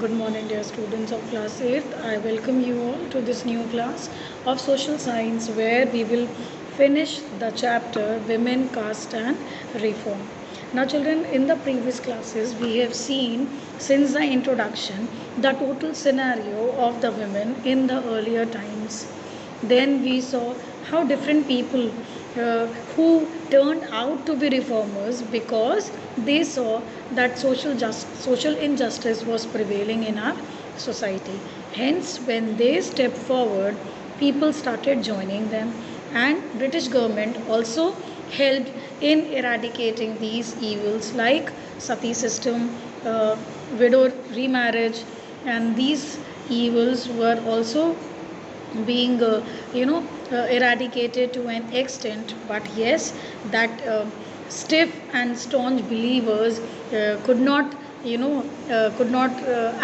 Good morning, dear students of class 8th. I welcome you all to this new class of social science where we will finish the chapter Women, Caste and Reform. Now, children, in the previous classes, we have seen since the introduction the total scenario of the women in the earlier times. Then we saw how different people who turned out to be reformers because they saw that social injustice was prevailing in our society. Hence, when they stepped forward, people started joining them, and British government also helped in eradicating these evils like sati system, widow remarriage, and these evils were also being eradicated to an extent, but yes, that stiff and staunch believers could not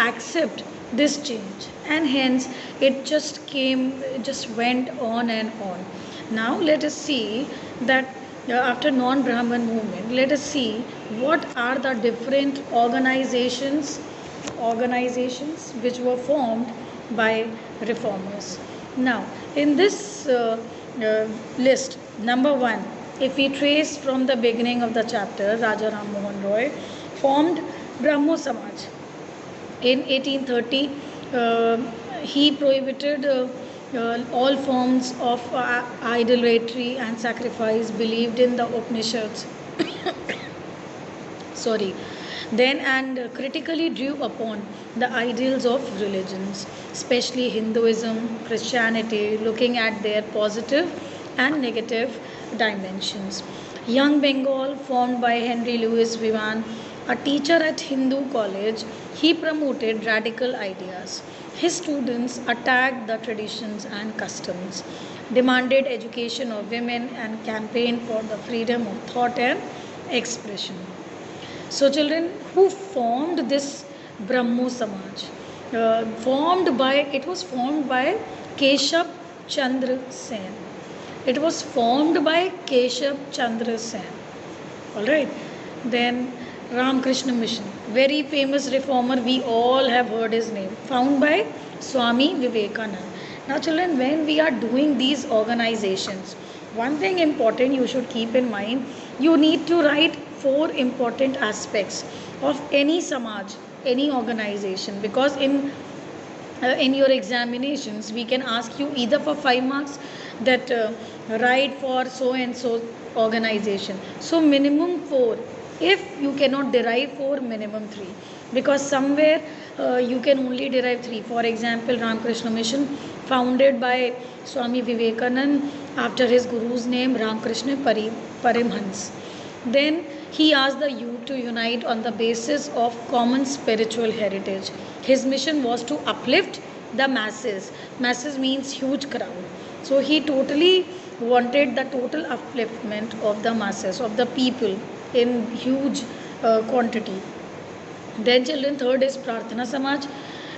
accept this change, and hence it just went on and on. Now let us see that after non-Brahman movement, let us see what are the different organizations which were formed by reformers. Now, in this list, number one, if we trace from the beginning of the chapter, Raja Ram Mohan Roy formed Brahmo Samaj. In 1830, he prohibited all forms of idolatry and sacrifice believed in the Upanishads. Sorry. Then and critically drew upon the ideals of religions, especially Hinduism, Christianity, looking at their positive and negative dimensions. Young Bengal, formed by Henry Louis Vivan, a teacher at Hindu college, he promoted radical ideas. His students attacked the traditions and customs, demanded education of women, and campaigned for the freedom of thought and expression. So, children, who formed this Brahmo Samaj? It was formed by Keshav Chandra Sen. It was formed by Keshav Chandra Sen. All right. Then Ramakrishna Mission, very famous reformer. We all have heard his name. Found by Swami Vivekananda. Now, children, when we are doing these organizations, one thing important you should keep in mind: you need to write 4 important aspects of any samaj, any organization, because in your examinations we can ask you either for 5 marks that write for so and so organization. So minimum 4. If you cannot derive 4, minimum 3, because somewhere you can only derive 3. For example, Ramakrishna Mission, founded by Swami Vivekananda after his guru's name, Ramakrishna Parimhans. Then he asked the youth to unite on the basis of common spiritual heritage. His mission was to uplift the masses. Masses means huge crowd. So he totally wanted the total upliftment of the masses, of the people in huge quantity. Then, children, third is Prarthana Samaj.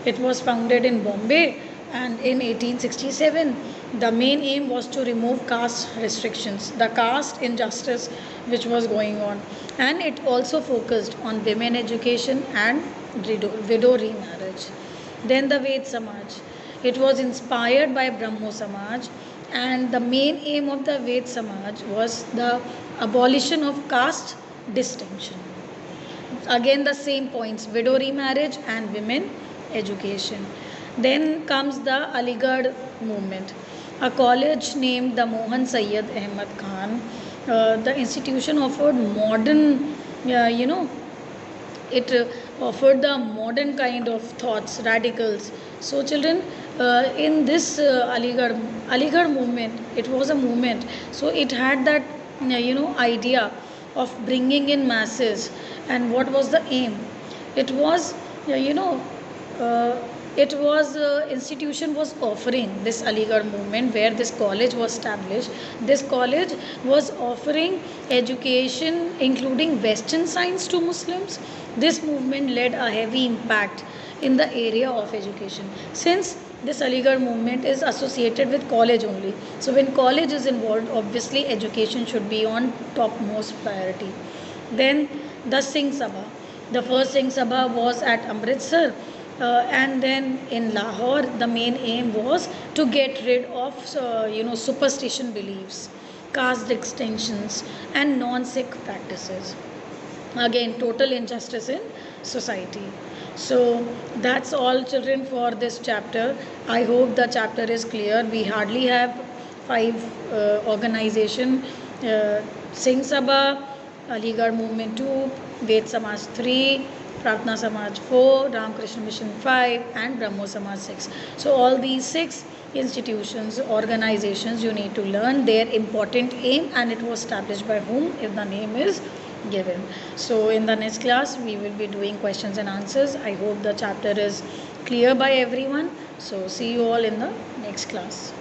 It was founded in Bombay, and in 1867 the main aim was to remove caste restrictions, the caste injustice which was going on, and it also focused on women education and widow remarriage. Then the Ved Samaj. It was inspired by Brahmo Samaj, and the main aim of the Ved Samaj was the abolition of caste distinction. Again, the same points: widow remarriage and women education. Then comes the Aligarh movement, a college named the Mohan Syed Ahmad Khan. The institution offered modern, it offered the modern kind of thoughts, radicals. So, children, in this Aligarh movement, it was a movement. So it had that idea of bringing in masses. And what was the aim? It was it was institution was offering this Aligarh movement, where this college was established. This college was offering education including Western science to Muslims. This movement led a heavy impact in the area of education, since this Aligarh movement is associated with college only. So when college is involved, obviously education should be on topmost priority. Then the Singh Sabha. The first Singh Sabha was at Amritsar, And then in Lahore, the main aim was to get rid of superstition beliefs, caste distinctions, and non-Sikh practices. Again, total injustice in society. So that's all, children, for this chapter. I hope the chapter is clear. We hardly have five organization: Singh Sabha, Aligarh Movement 2, Ved Samaj 3, Pratna Samaj 4, Ramakrishna Mission 5, and Brahmo Samaj 6. So all these 6 institutions, organizations, you need to learn their important aim, and it was established by whom if the name is given. So in the next class we will be doing questions and answers. I hope the chapter is clear by everyone. So see you all in the next class.